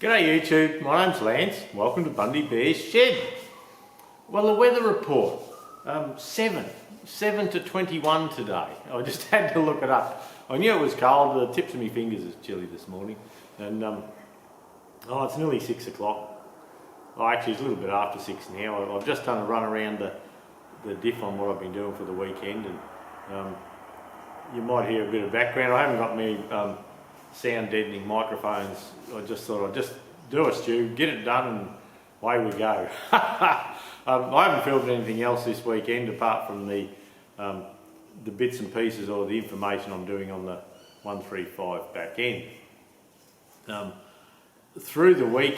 G'day YouTube, my name's Lance. Welcome to Bundy Bear's Shed. Well, the weather report, 7 to 21 today. I just had to look it up. I knew it was cold, the tips of my fingers is chilly this morning. And it's nearly 6 o'clock. Oh, actually it's a little bit after 6 now. I've just done a run around the Diff on what I've been doing for the weekend. And you might hear a bit of background. I haven't got me sound deadening microphones. I just thought I'd just do a stew, get it done, and away we go. I haven't filmed anything else this weekend apart from the bits and pieces or the information I'm doing on the 135 back end. Through the week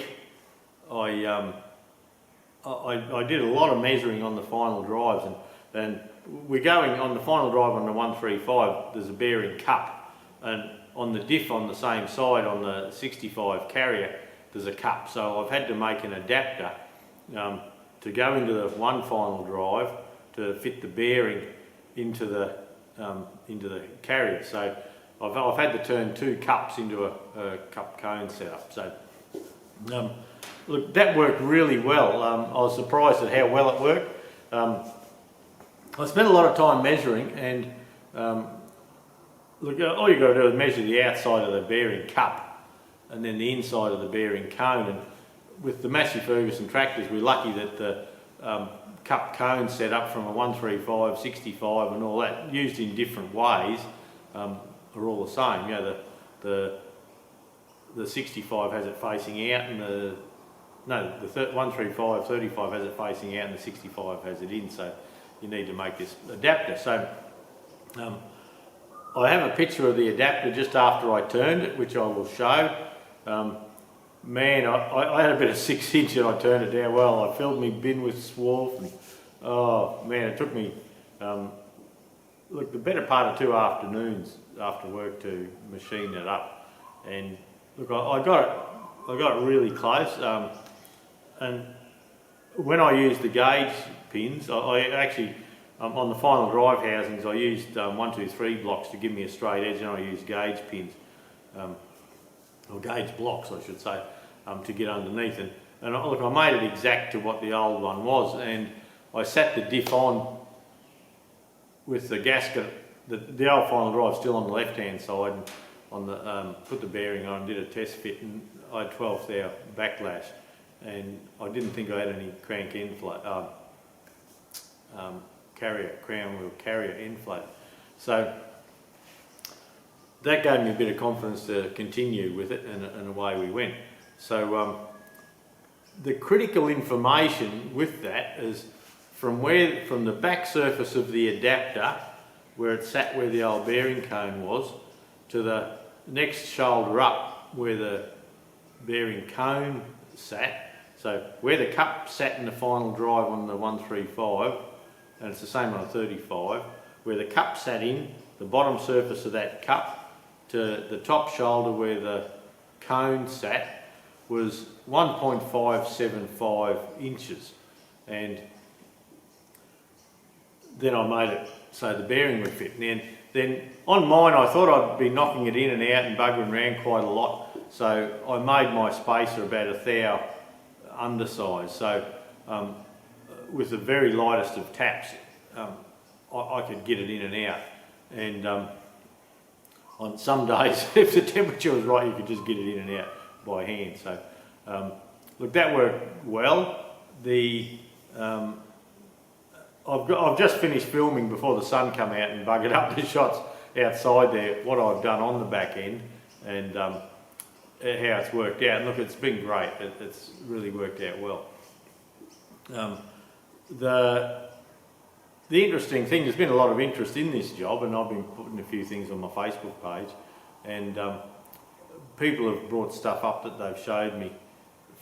I did a lot of measuring on the final drives, and we're going on the final drive on the 135. There's a bearing cup, and on the Diff on the same side on the 65 carrier there's a cup, so I've had to make an adapter to go into the one final drive to fit the bearing into the carrier. So I've had to turn two cups into a cup cone setup. So look, that worked really well. I was surprised at how well it worked. I spent a lot of time measuring, and look, all you've got to do is measure the outside of the bearing cup and then the inside of the bearing cone. And with the Massey Ferguson tractors, we're lucky that the cup cone set up from a 135, 65 and all that, used in different ways, are all the same. You know, the 65 has it facing out, and the 135, 35 has it facing out, and the 65 has it in. So you need to make this adapter. So I have a picture of the adapter just after I turned it, which I will show. Man, I had a bit of 6 inch and I turned it down well. I filled my bin with swarf, and oh man, it took me look, the better part of 2 afternoons after work to machine it up. And look, I got it really close. And when I used the gauge pins, I actually on the final drive housings I used 1, 2, 3 blocks to give me a straight edge, and I used gauge pins, or gauge blocks I should say, to get underneath. And look, I made it exact to what the old one was, and I sat the Diff on with the gasket. The old final drive still on the left hand side, and on the put the bearing on, did a test fit, and I had 12th hour backlash, and I didn't think I had any crank end float. Crown wheel carrier end float. So that gave me a bit of confidence to continue with it, and away we went. So the critical information with that is from the back surface of the adapter, where it sat where the old bearing cone was, to the next shoulder up where the bearing cone sat. So where the cup sat in the final drive on the 135, and it's the same on a 35, where the cup sat in, the bottom surface of that cup to the top shoulder where the cone sat was 1.575 inches. And then I made it so the bearing would fit. And then on mine I thought I'd be knocking it in and out and buggering around quite a lot, so I made my spacer about 1 thou undersized. So with the very lightest of taps, I could get it in and out. And on some days, if the temperature was right, you could just get it in and out by hand. So look, that worked well. I've just finished filming before the sun come out and buggered up the shots outside there, what I've done on the back end, and how it's worked out. And look, it's been great. It's really worked out well. The interesting thing, there's been a lot of interest in this job, and I've been putting a few things on my Facebook page, and people have brought stuff up that they've showed me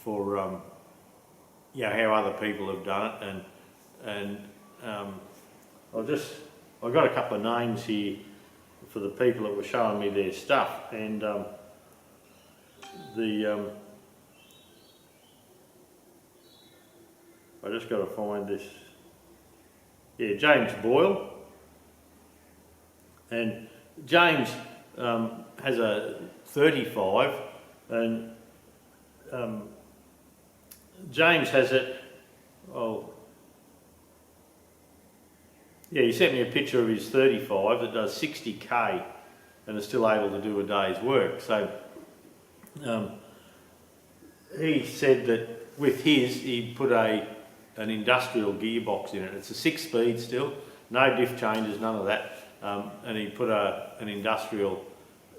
for you know, how other people have done it, and I've got a couple of names here for the people that were showing me their stuff, and I just got to find this. Yeah, James Boyle, and James has a 35, and James has it. Oh, yeah, he sent me a picture of his 35 that does 60k and is still able to do a day's work. So he said that with his, he put an industrial gearbox in it. It's a 6-speed still, no diff changes, none of that. And he put an industrial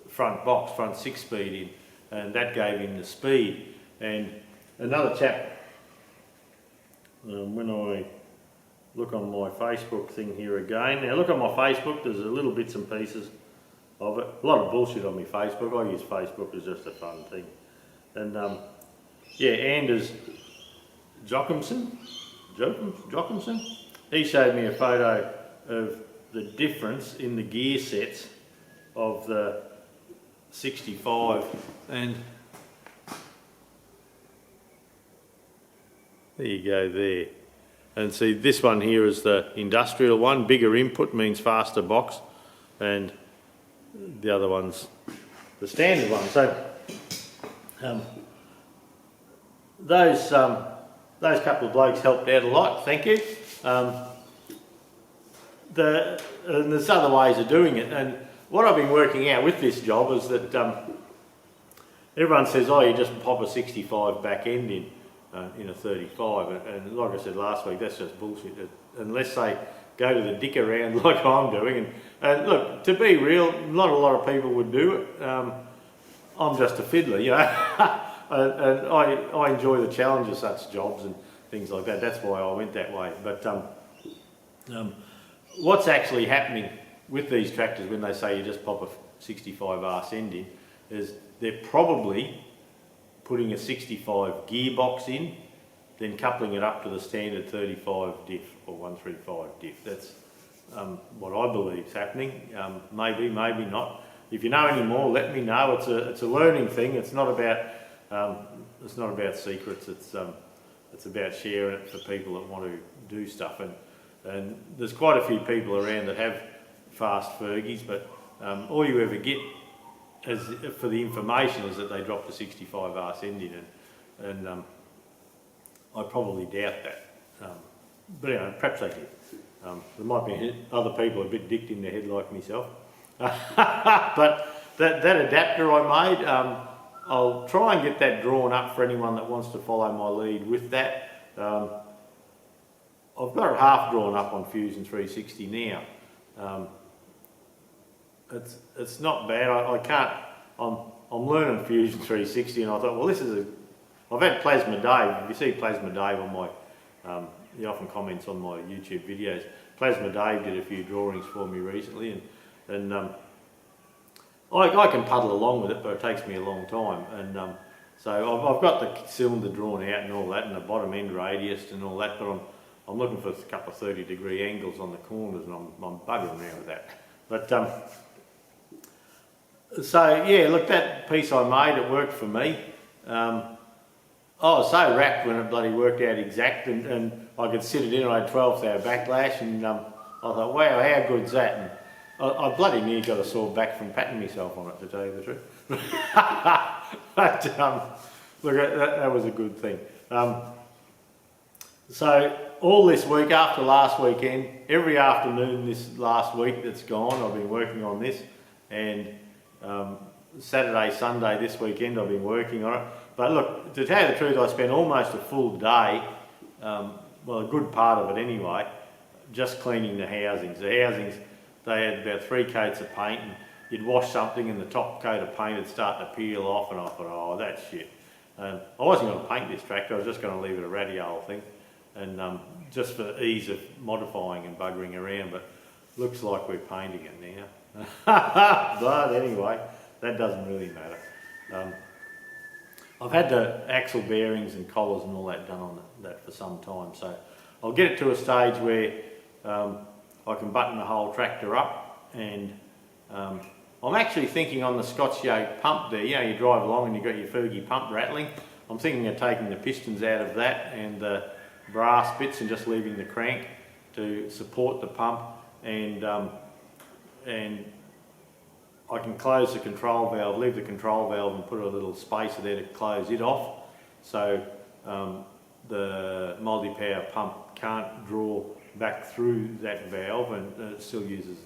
front 6-speed in, and that gave him the speed. And another chap, when I look on my Facebook thing here again, now look on my Facebook, there's a little bits and pieces of it. A lot of bullshit on my Facebook. I use Facebook as just a fun thing. And yeah, Anders Jochimson, he showed me a photo of the difference in the gear sets of the 65, and there you go there. And see, this one here is the industrial one. Bigger input means faster box, and the other one's the standard one. So those couple of blokes helped out a lot. Thank you. And there's other ways of doing it. And what I've been working out with this job is that everyone says, "Oh, you just pop a 65 back end in a 35," and like I said last week, that's just bullshit. Unless they go to the dick around like I'm doing, and look, to be real, not a lot of people would do it. I'm just a fiddler, you know, and I enjoy the challenge of such jobs and things like that. That's why I went that way. But what's actually happening with these tractors when they say you just pop a 65 arse end in is they're probably putting a 65 gearbox in, then coupling it up to the standard 35 diff or 135 diff. That's what I believe is happening. Maybe not. If you know any more, let me know. It's a learning thing. It's not about secrets. It's about sharing it for people that want to do stuff. And there's quite a few people around that have fast Fergies, but all you ever get for the information is that they dropped a 65 arse end in, and I probably doubt that. But anyway, perhaps they did. There might be other people a bit dicked in the head like myself. But that adapter I made, I'll try and get that drawn up for anyone that wants to follow my lead with that. I've got it half drawn up on Fusion 360 now. It's not bad. I can't. I'm learning Fusion 360, and I thought, well, I've had Plasma Dave. If you see Plasma Dave on my, he often comments on my YouTube videos. Plasma Dave did a few drawings for me recently, and I can puddle along with it, but it takes me a long time. And so I've got the cylinder drawn out and all that, and the bottom end radius and all that, but I'm looking for a couple of 30-degree angles on the corners, and I'm bugging around with that. But so yeah, look, that piece I made, it worked for me. I was so wrapped when it bloody worked out exact, and I could sit it in. I had 12th hour backlash, and I thought, wow, how good's that? And I bloody nearly got a sore back from patting myself on it, to tell you the truth. But look, that was a good thing. So all this week, after last weekend, every afternoon this last week that's gone, I've been working on this, and Saturday, Sunday this weekend I've been working on it. But look, to tell you the truth, I spent almost a full day, well, a good part of it anyway, just cleaning the housings. The housings, they had about 3 coats of paint, and you'd wash something and the top coat of paint would start to peel off, and I thought, oh, that's shit. I wasn't going to paint this tractor, I was just going to leave it a ratty old thing, and just for ease of modifying and buggering around, but looks like we're painting it now. But anyway, that doesn't really matter. I've had the axle bearings and collars and all that done on that for some time, so I'll get it to a stage where I can button the whole tractor up, and I'm actually thinking on the Scotch yoke pump there, you know, you drive along and you've got your Fergie pump rattling. I'm thinking of taking the pistons out of that and the brass bits and just leaving the crank to support the pump, and I can close the control valve, leave the control valve and put a little spacer there to close it off, so the multi-power pump can't draw back through that valve, and it still uses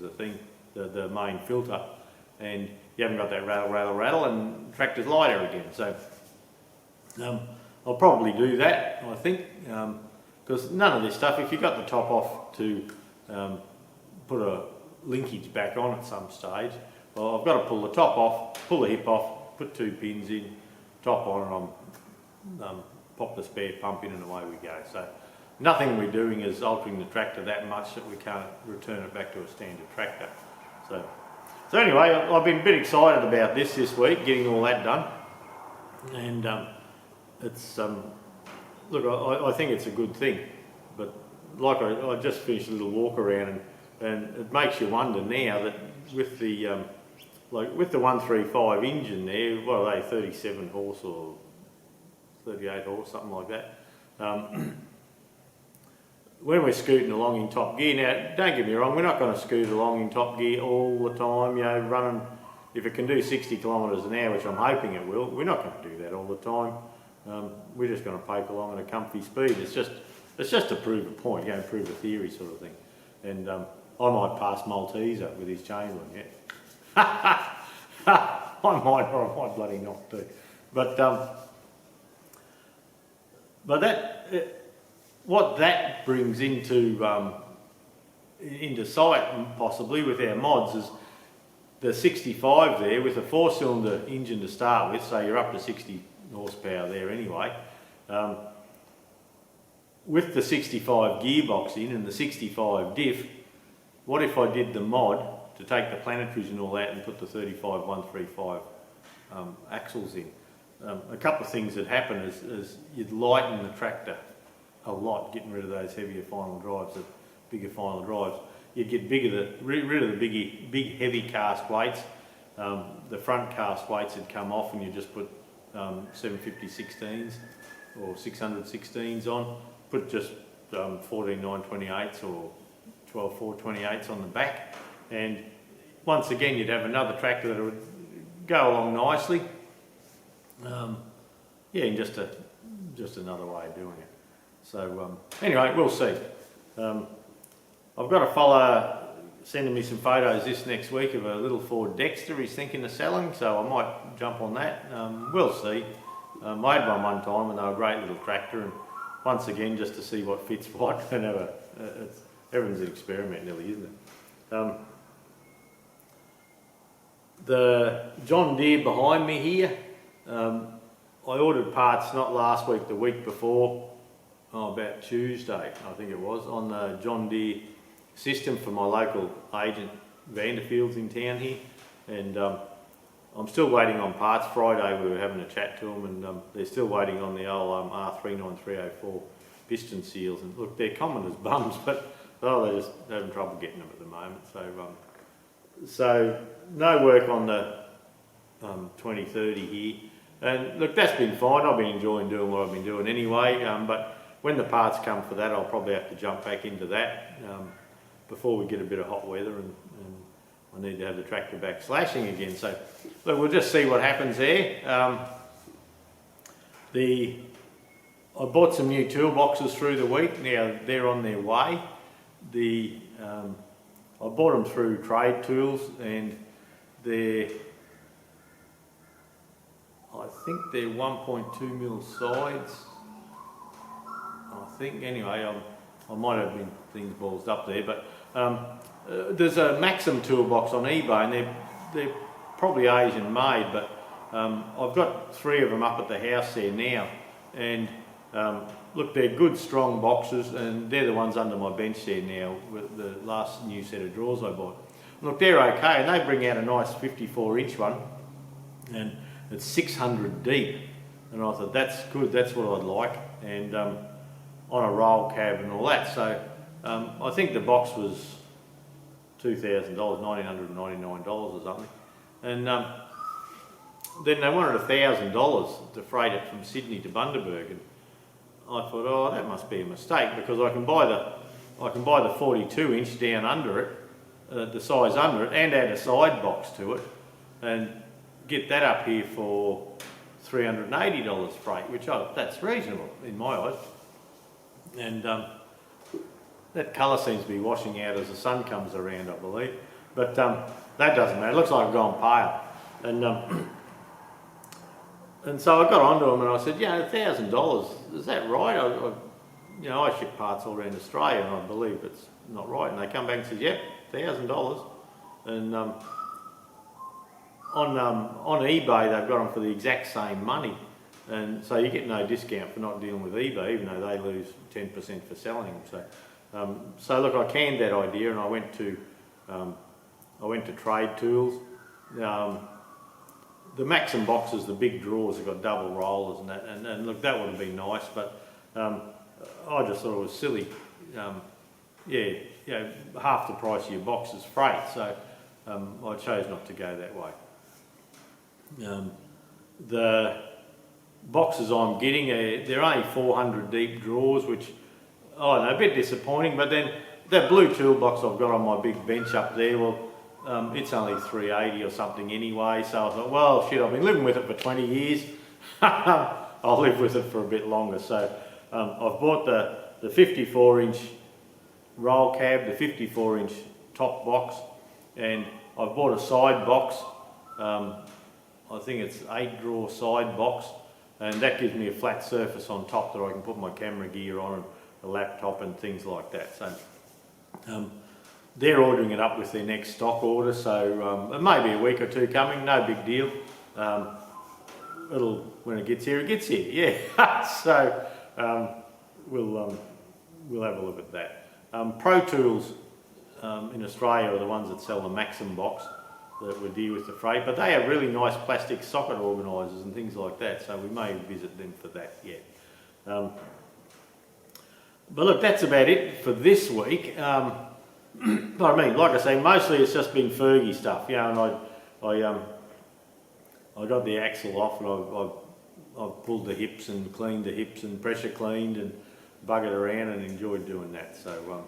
the main filter, and you haven't got that rattle, and the tractor's lighter again. So I'll probably do that, I think, because none of this stuff, if you've got the top off to put a linkage back on at some stage, well, I've got to pull the top off, pull the hip off, put 2 pins in, top on, and I'm pop the spare pump in, and away we go. So nothing we're doing is altering the tractor that much that we can't return it back to a standard tractor. So anyway, I've been a bit excited about this week, getting all that done, and it's look, I think it's a good thing, but like I just finished a little walk around, and it makes you wonder now that with the with the 135 engine there, what are they, 37 horse or 38 horse, something like that. When we're scooting along in top gear, now don't get me wrong, we're not going to scoot along in top gear all the time, you know, running, if it can do 60 kilometres an hour, which I'm hoping it will, we're not going to do that all the time. We're just going to poke along at a comfy speed. It's just to prove a point, you know, prove a theory sort of thing. And I might pass Malteser with his chain link, yeah. I might, or I might bloody not do. But that, what that brings into sight possibly with our mods is the 65 there with a 4-cylinder engine to start with, so you're up to 60 horsepower there anyway. With the 65 gearbox in and the 65 diff, what if I did the mod to take the planetaries and all that and put the 35 135 axles in? A couple of things that happen is you'd lighten the tractor a lot, getting rid of those heavier final drives, the bigger final drives. You'd get rid of the big heavy cast weights. The front cast weights would come off, and you just put 750 16s or 600 16s on. Put just 14 928s or 12 428s on the back, and once again you'd have another tractor that would go along nicely. Yeah, and just another way of doing it. So anyway, we'll see. I've got a fella sending me some photos this next week of a little Ford Dexter he's thinking of selling, so I might jump on that. We'll see. I had one time and they were a great little tractor, and once again just to see what fits what. Everything's an experiment nearly, isn't it? The John Deere behind me here, I ordered parts not last week, the week before, about Tuesday I think it was, on the John Deere system for my local agent Vanderfield's in town here, and I'm still waiting on parts. Friday we were having a chat to them, and they're still waiting on the old R39304 piston seals, and look, they're common as bums, but they're just having trouble getting them at the moment. So no work on the 2030 here, and look, that's been fine. I've been enjoying doing what I've been doing anyway, but when the parts come for that, I'll probably have to jump back into that before we get a bit of hot weather, and I need to have the tractor back slashing again. So look, we'll just see what happens there. I bought some new toolboxes through the week. Now they're on their way. I bought them through Trade Tools, and I think they're 1.2 mil sides. I think anyway. I might have been things ballsed up there, but there's a Maxim toolbox on eBay, and they're probably Asian made, but I've got 3 of them up at the house there now, and look, they're good strong boxes, and they're the ones under my bench there now with the last new set of drawers I bought. Look, they're okay, and they bring out a nice 54-inch one, and it's 600 deep, and I thought that's good, that's what I'd like, and on a roll cab and all that. So I think the box was $2,000, $1,999 or something, and then they wanted $1,000 to freight it from Sydney to Bundaberg, and I thought, oh, that must be a mistake, because I can buy the 42-inch down under it, the size under it, and add a side box to it, and get that up here for $380 freight, which that's reasonable in my eyes. And that colour seems to be washing out as the sun comes around, I believe. But that doesn't matter. It looks like I've gone pale. And so I got onto him and I said, yeah, $1,000, is that right? I ship parts all around Australia and I believe it's not right. And they come back and said, yep, $1,000. And on eBay they've got them for the exact same money. And so you get no discount for not dealing with eBay, even though they lose 10% for selling them. So look, I canned that idea and I went to Trade Tools. The Maxim boxes, the big drawers, have got double rollers and that, and look, that would have been nice, but I just thought it was silly. Half the price of your box is freight, so I chose not to go that way. The boxes I'm getting, they're only 400 deep drawers, which I know, a bit disappointing, but then that blue toolbox I've got on my big bench up there, well, it's only 380 or something anyway, so I thought, well, shit, I've been living with it for 20 years. I'll live with it for a bit longer. So I've bought the 54-inch roll cab, the 54-inch top box, and I've bought a side box. I think it's 8-drawer side box, and that gives me a flat surface on top that I can put my camera gear on and a laptop and things like that. So they're ordering it up with their next stock order, so it may be a week or two coming, no big deal. When it gets here, yeah. So we'll have a look at that. Pro Tools in Australia are the ones that sell the Maxim box that would deal with the freight, but they have really nice plastic socket organisers and things like that, so we may visit them for that yet. But look, that's about it for this week. But I mean, like I say, mostly it's just been Fergie stuff, and I got the axle off and I've pulled the hips and cleaned the hips and pressure cleaned and buggered around and enjoyed doing that. So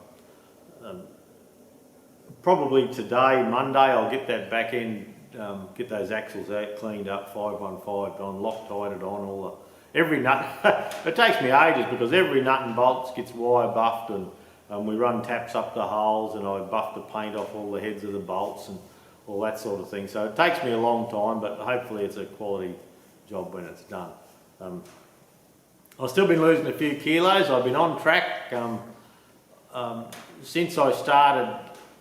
probably today, Monday, I'll get that back end, get those axles out, cleaned up, 515 on, Loctited on, every nut. It takes me ages because every nut and bolts gets wire buffed and we run taps up the holes and I buff the paint off all the heads of the bolts and all that sort of thing. So it takes me a long time, but hopefully it's a quality job when it's done. I've still been losing a few kilos. I've been on track. Since I started,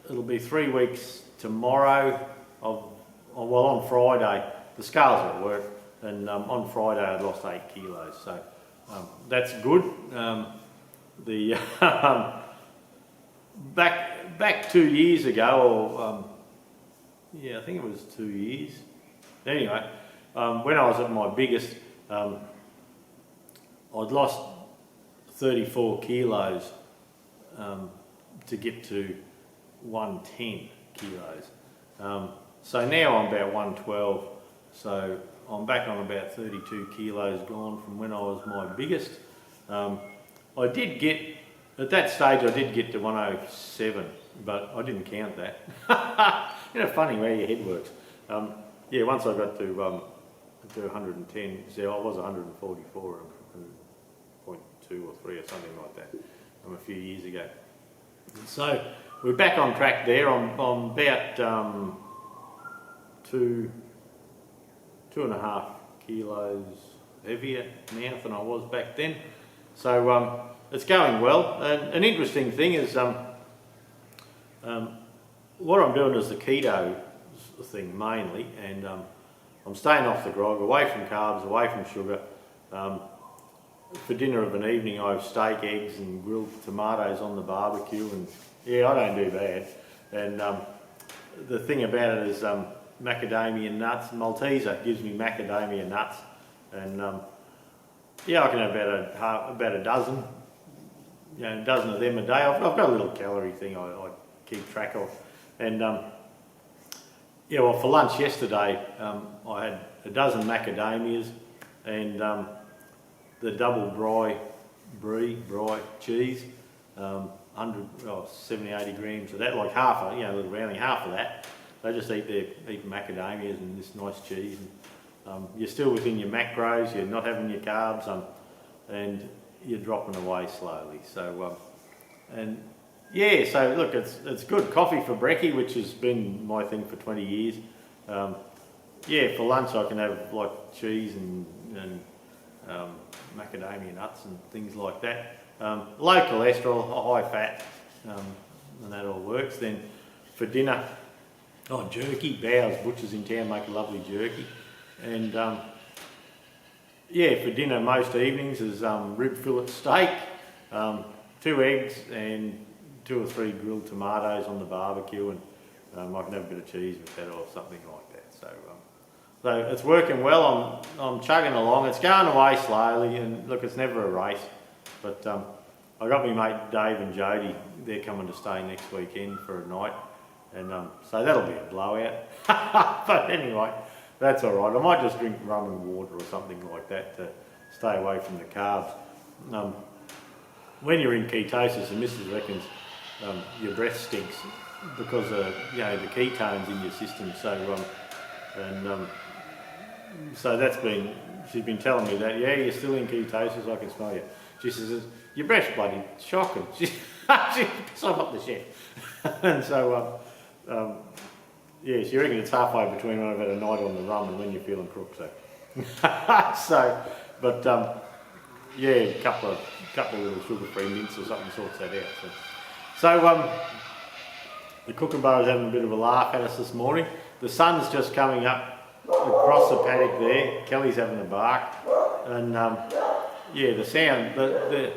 it'll be 3 weeks tomorrow. On Friday, the scales are at work, and on Friday I lost 8 kilos. So that's good. Back 2 years ago, I think it was 2 years. Anyway, when I was at my biggest, I'd lost 34 kilos to get to 110 kilos. So now I'm about 112, so I'm back on about 32 kilos gone from when I was my biggest. I did get, at that stage I did get to 107, but I didn't count that. Funny where your head works. Once I got to 110, so I was 144, 100.2 or 3 or something like that a few years ago. So we're back on track there. I'm about 2.5 kilos heavier now than I was back then. So it's going well. And an interesting thing is what I'm doing is the keto thing mainly, and I'm staying off the grog, away from carbs, away from sugar. For dinner of an evening I have steak, eggs and grilled tomatoes on the barbecue, and I don't do bad. And the thing about it is macadamia nuts. Malteser gives me macadamia nuts, and I can have about a dozen, a dozen of them a day. I've got a little calorie thing I keep track of, and for lunch yesterday I had a dozen macadamias and the double brie cheese, 70-80 grams of that, like half of, a little rounding, half of that. They just eat macadamias and this nice cheese. you're still within your macros, you're not having your carbs, and you're dropping away slowly. So, and yeah, so look, it's good. Coffee for brekkie, which has been my thing for 20 years. Yeah, for lunch I can have like cheese and macadamia nuts and things like that. Low cholesterol, high fat, and that all works. Then for dinner, jerky. Bow's Butchers in town make a lovely jerky. And yeah, for dinner most evenings is rib fillet steak, 2 eggs and 2 or 3 grilled tomatoes on the barbecue, and I can have a bit of cheese with that or something like that. So it's working well. I'm chugging along. It's going away slowly, and look, it's never a race. But I got my mate Dave and Jody. They're coming to stay next weekend for a night, and so that'll be a blowout. But anyway, that's all right. I might just drink rum and water or something like that to stay away from the carbs. When you're in ketosis, the missus reckons your breath stinks because of the ketones in your system. So that's been, she's been telling me that, yeah, you're still in ketosis, I can smell you. She says, your breath's bloody shocking. She pissed off up the shed. And so, yeah, she reckons it's halfway between when I've had a night on the rum and when you're feeling crook. So, yeah, a couple of little sugar-free mints or something sorts that out. So the kookaburra's having a bit of a laugh at us this morning. The sun's just coming up across the paddock there. Kelly's having a bark, and yeah, the sound, the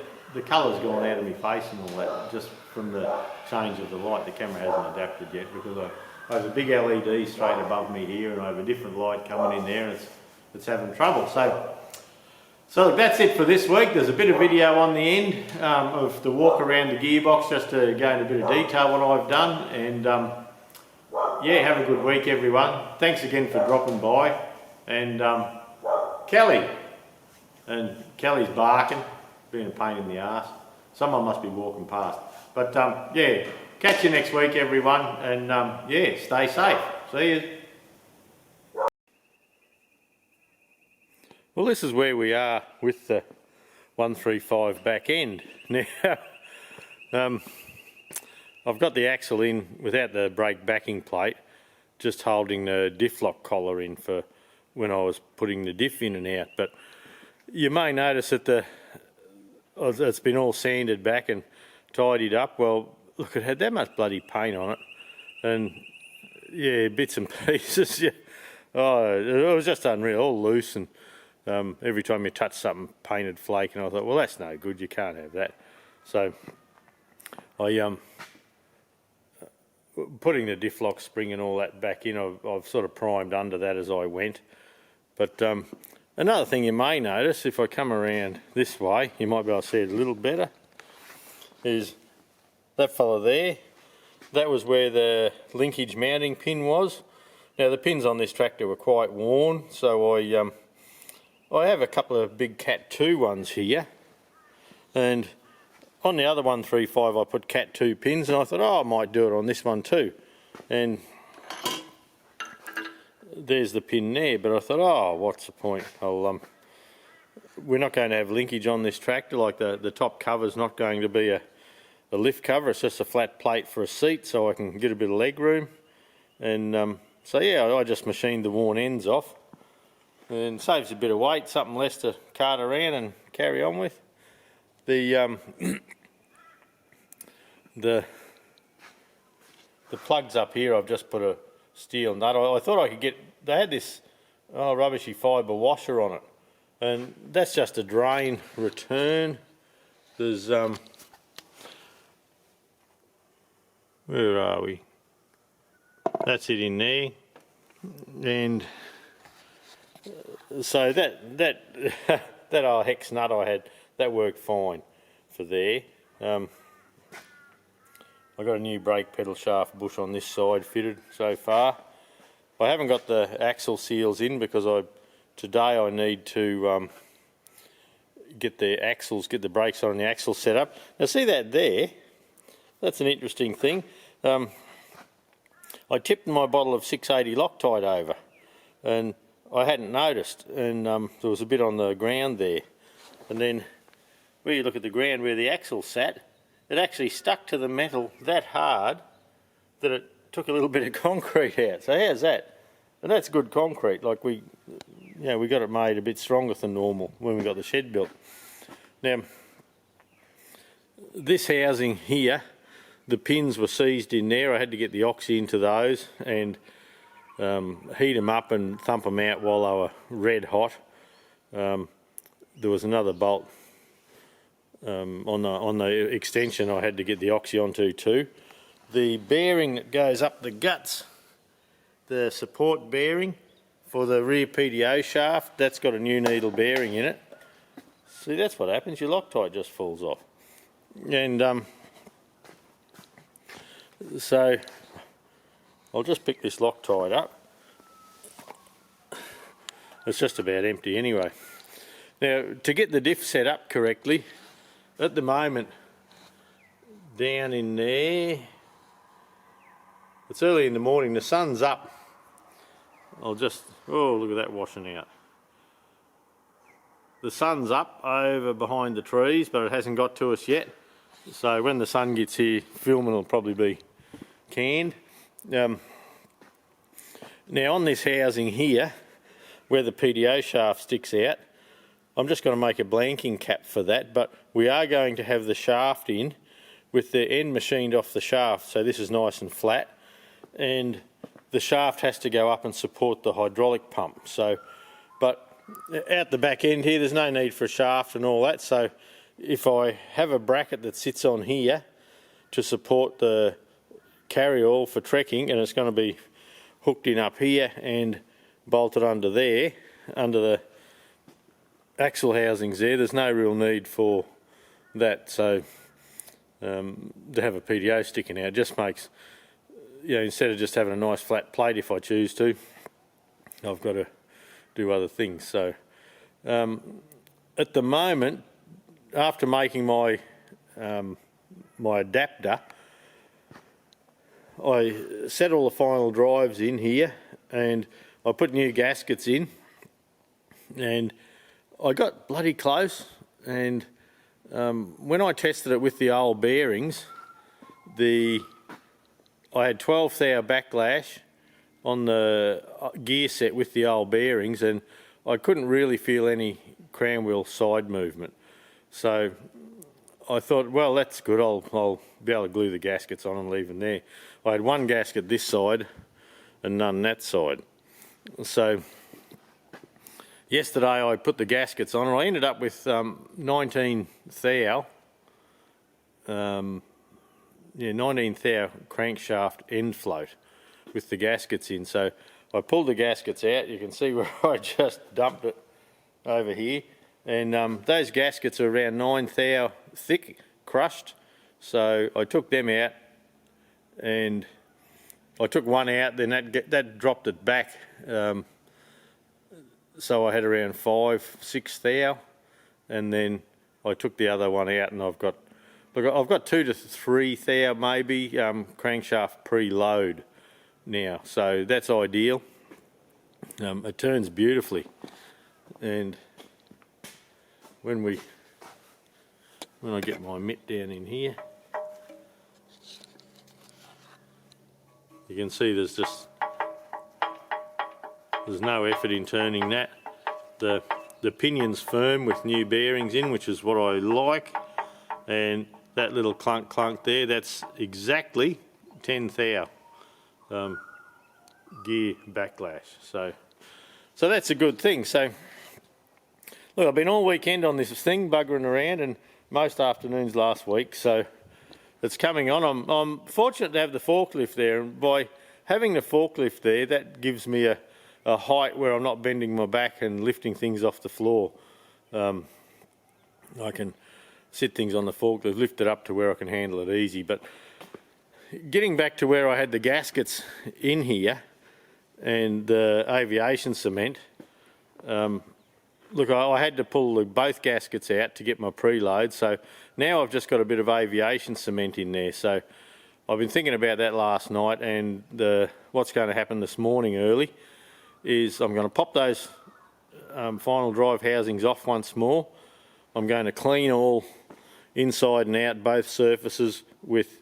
colour's gone out of my face and all that just from the change of the light. The camera hasn't adapted yet because I have a big LED straight above me here, and I have a different light coming in there, and it's having trouble. So look, that's it for this week. There's a bit of video on the end of the walk around the gearbox, just to go into a bit of detail what I've done. And yeah, have a good week, everyone. Thanks again for dropping by. And Kelly, and Kelly's barking, being a pain in the arse. Someone must be walking past. But yeah, catch you next week, everyone. And yeah, stay safe. See you. Well, this is where we are with the 135 back end. Now, I've got the axle in without the brake backing plate, just holding the diff lock collar in for when I was putting the diff in and out. But you may notice that it's been all sanded back and tidied up. Well, look, it had that much bloody paint on it, and yeah, bits and pieces. Yeah. Oh, it was just unreal, all loose, and every time you touch something, painted flake, and I thought, well, that's no good, you can't have that. So I putting the diff lock spring and all that back in, I've sort of primed under that as I went. But another thing you may notice, if I come around this way, you might be able to see it a little better, is that fella there. That was where the linkage mounting pin was. Now the pins on this tractor were quite worn, so I have a couple of big Cat 2 ones here, and on the other 135 I put Cat 2 pins, and I thought, oh, I might do it on this one too. And there's the pin there, but I thought, oh, what's the point? We're not going to have linkage on this tractor, like the top cover's not going to be a lift cover, it's just a flat plate for a seat so I can get a bit of leg room. And so yeah, I just machined the worn ends off, and saves a bit of weight, something less to cart around and carry on with. The the plugs up here, I've just put a steel nut. I thought I could get, they had this rubbishy fibre washer on it, and that's just a drain return. There's where are we? That's it in there, and so that old hex nut I had, that worked fine for there. I got a new brake pedal shaft bush on this side fitted so far. I haven't got the axle seals in because today I need to get the brakes on the axle set up. Now see that there? That's an interesting thing. I tipped my bottle of 680 Loctite over, and I hadn't noticed, and there was a bit on the ground there. And then where you look at the ground where the axle sat, it actually stuck to the metal that hard that it took a little bit of concrete out. So how's that? And that's good concrete. Like we got it made a bit stronger than normal when we got the shed built. Now, this housing here, the pins were seized in there. I had to get the oxy into those and heat them up and thump them out while they were red hot. There was another bolt on the extension I had to get the oxy onto too. The bearing that goes up the guts, the support bearing for the rear PDO shaft, that's got a new needle bearing in it. See, that's what happens, your Loctite just falls off. And so I'll just pick this Loctite up. It's just about empty anyway. Now, to get the diff set up correctly, at the moment, down in there, it's early in the morning, the sun's up. Oh, look at that washing out. The sun's up over behind the trees, but it hasn't got to us yet. So when the sun gets here, filming will probably be canned. Now on this housing here, where the PDO shaft sticks out, I'm just going to make a blanking cap for that, but we are going to have the shaft in with the end machined off the shaft, so this is nice and flat, and the shaft has to go up and support the hydraulic pump. So, but out the back end here, there's no need for a shaft and all that, so if I have a bracket that sits on here to support the carry-all for trekking, and it's going to be hooked in up here and bolted under there, under the axle housings there's no real need for that. So to have a PDO sticking out just makes, instead of just having a nice flat plate if I choose to, I've got to do other things. So at the moment, after making my my adapter, I set all the final drives in here and I put new gaskets in, and I got bloody close, and when I tested it with the old bearings, I had 12 thou backlash on the gear set with the old bearings, and I couldn't really feel any crown wheel side movement. So I thought, well, that's good, I'll be able to glue the gaskets on and leave them there. I had one gasket this side and none that side. So yesterday I put the gaskets on and I ended up with 19 thou, 19 thou crankshaft end float with the gaskets in. So I pulled the gaskets out, you can see where I just dumped it over here, and those gaskets are around 9 thou thick, crushed. So I took them out, and I took one out, then that dropped it back. So I had around 5, 6 thou, and then I took the other one out, and I've got 2 to 3 thou maybe crankshaft pre-load now, so that's ideal. It turns beautifully, and when I get my mitt down in here, you can see there's no effort in turning that. The pinion's firm with new bearings in, which is what I like, and that little clunk there, that's exactly 10 thou gear backlash. So that's a good thing. So look, I've been all weekend on this thing, buggering around, and most afternoons last week, so it's coming on. I'm fortunate to have the forklift there, and by having the forklift there, that gives me a height where I'm not bending my back and lifting things off the floor. I can sit things on the forklift, lift it up to where I can handle it easy. But getting back to where I had the gaskets in here and the aviation cement, look, I had to pull both gaskets out to get my preload, so now I've just got a bit of aviation cement in there. So I've been thinking about that last night and what's going to happen this morning early. is I'm going to pop those final drive housings off once more. I'm going to clean all inside and out, both surfaces, with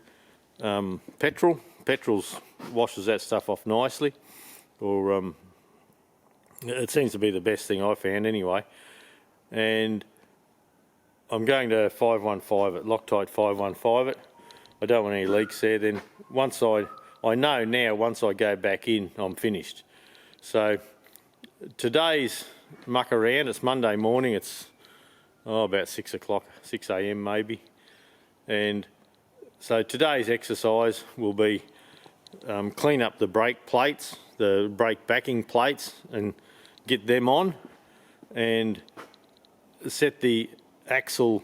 petrol. Petrol's washes that stuff off nicely, or it seems to be the best thing I found anyway. And I'm going to 515 it, Loctite 515 it. I don't want any leaks there. Then once I know now, once I go back in, I'm finished. So today's muck around, it's Monday morning, it's about 6 o'clock, 6 a.m. maybe. And so today's exercise will be clean up the brake plates, the brake backing plates, and get them on, and set the axle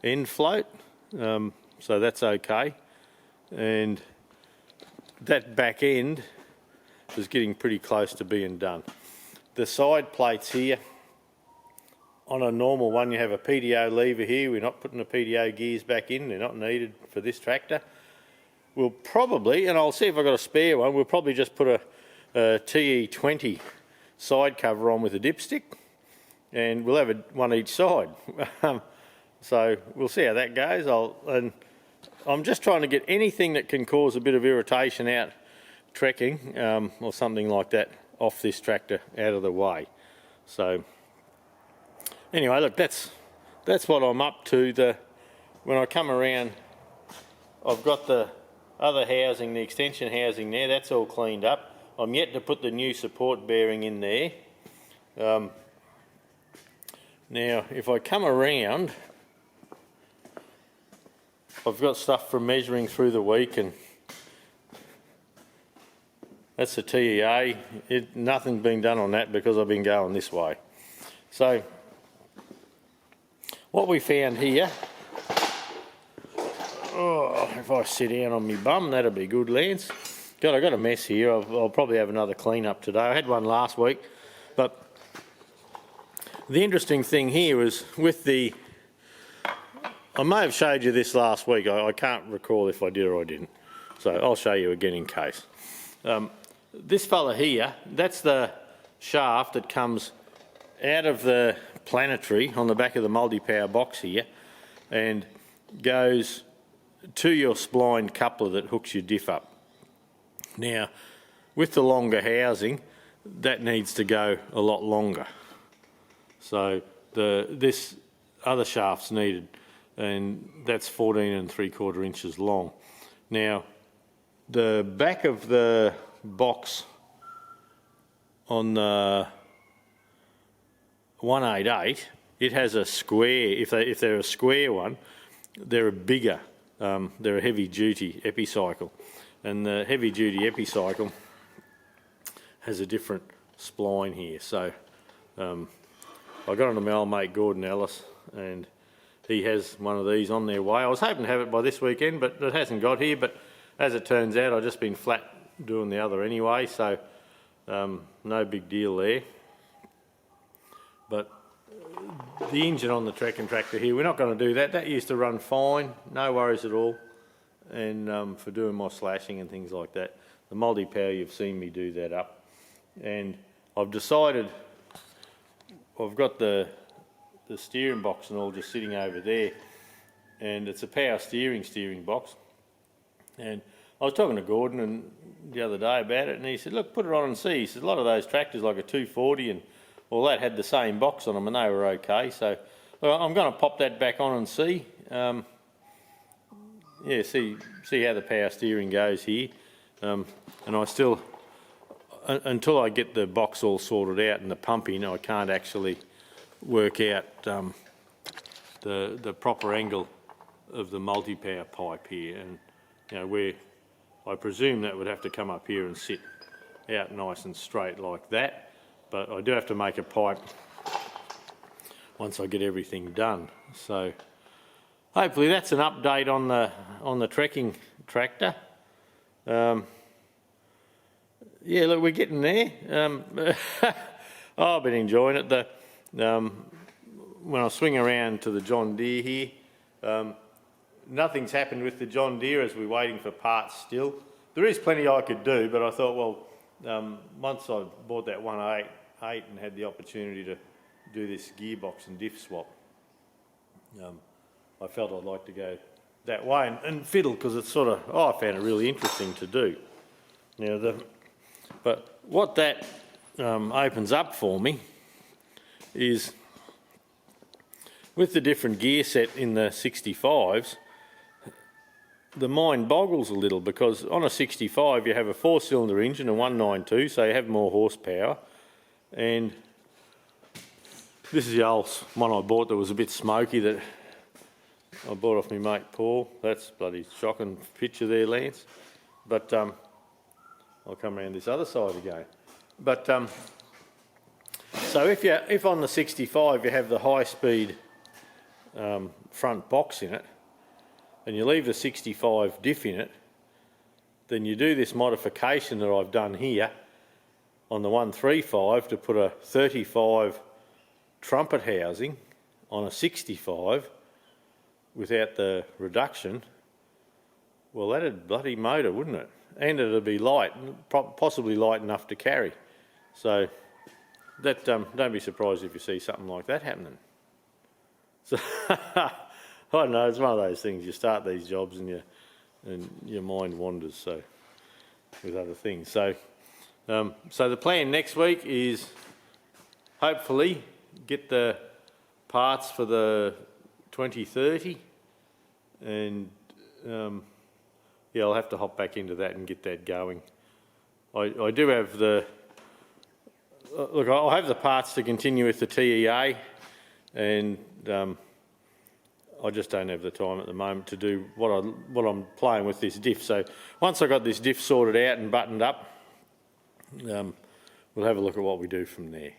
end float, so that's okay. And that back end is getting pretty close to being done. The side plates here, on a normal one you have a PDO lever here. We're not putting the PDO gears back in, they're not needed for this tractor. We'll probably, and I'll see if I've got a spare one, we'll probably just put a TE20 side cover on with a dipstick, and we'll have one each side. So we'll see how that goes. And I'm just trying to get anything that can cause a bit of irritation out trekking, or something like that, off this tractor, out of the way. So anyway, look, that's what I'm up to. When I come around, I've got the other housing, the extension housing there, that's all cleaned up. I'm yet to put the new support bearing in there. Now, if I come around, I've got stuff from measuring through the week, and that's the TEA. Nothing's been done on that because I've been going this way. So what we found here, if I sit down on my bum, that'll be good, Lance. God, I've got a mess here. I'll probably have another clean up today. I had one last week, but the interesting thing here was with the, I may have showed you this last week. I can't recall if I did or I didn't. So I'll show you again in case. This fella here, that's the shaft that comes out of the planetary on the back of the multi-power box here and goes to your splined coupler that hooks your diff up. Now, with the longer housing, that needs to go a lot longer. So this other shaft's needed, and that's 14 3/4 inches long. Now, the back of the box on the 188, it has a square. If they're a square one, they're a bigger. They're a heavy-duty epicycle, and the heavy-duty epicycle has a different spline here. So I got onto my old mate Gordon Ellis, and he has one of these on their way. I was hoping to have it by this weekend, but it hasn't got here. But as it turns out, I've just been flat doing the other anyway, so no big deal there. But the engine on the trekking tractor here, we're not going to do that. That used to run fine, no worries at all. And for doing my slashing and things like that. The multi-power, you've seen me do that up. And I've decided, I've got the steering box and all just sitting over there. And it's a power steering box. And I was talking to Gordon the other day about it, and he said, look, put it on and see. He said, a lot of those tractors, like a 240 and all that, had the same box on them, and they were okay. So I'm going to pop that back on and see. Yeah, see how the power steering goes here. And I still, until I get the box all sorted out and the pump in, I can't actually work out the proper angle of the multi-power pipe here. And you know, where I presume that would have to come up here and sit out nice and straight like that. But I do have to make a pipe once I get everything done. So hopefully that's an update on the trekking tractor. Yeah, look, we're getting there. I've been enjoying it. When I swing around to the John Deere here, nothing's happened with the John Deere as we're waiting for parts still. There is plenty I could do, but I thought, well, once I bought that 188 and had the opportunity to do this gearbox and diff swap, I felt I'd like to go that way and fiddle, because it's sort of, I found it really interesting to do. Now, but what that opens up for me is, with the different gear set in the 65s, the mind boggles a little, because on a 65 you have a 4-cylinder engine, a 192, so you have more horsepower. And this is the old one I bought that was a bit smoky, that I bought off my mate Paul. That's a bloody shocking picture there, Lance. But I'll come around this other side again. But so if on the 65 you have the high speed front box in it, and you leave the 65 diff in it, then you do this modification that I've done here on the 135 to put a 35 trumpet housing on a 65 without the reduction. Well, that'd bloody motor, wouldn't it? And it'd be light, possibly light enough to carry. So that don't be surprised if you see something like that happening. So I don't know, it's one of those things, you start these jobs and your mind wanders, so, with other things. So so the plan next week is hopefully get the parts for the 2030, and yeah, I'll have to hop back into that and get that going. I do have the, look, I'll have the parts to continue with the TEA, and I just don't have the time at the moment to do what I'm playing with this diff. So once I got this diff sorted out and buttoned up, we'll have a look at what we do from there.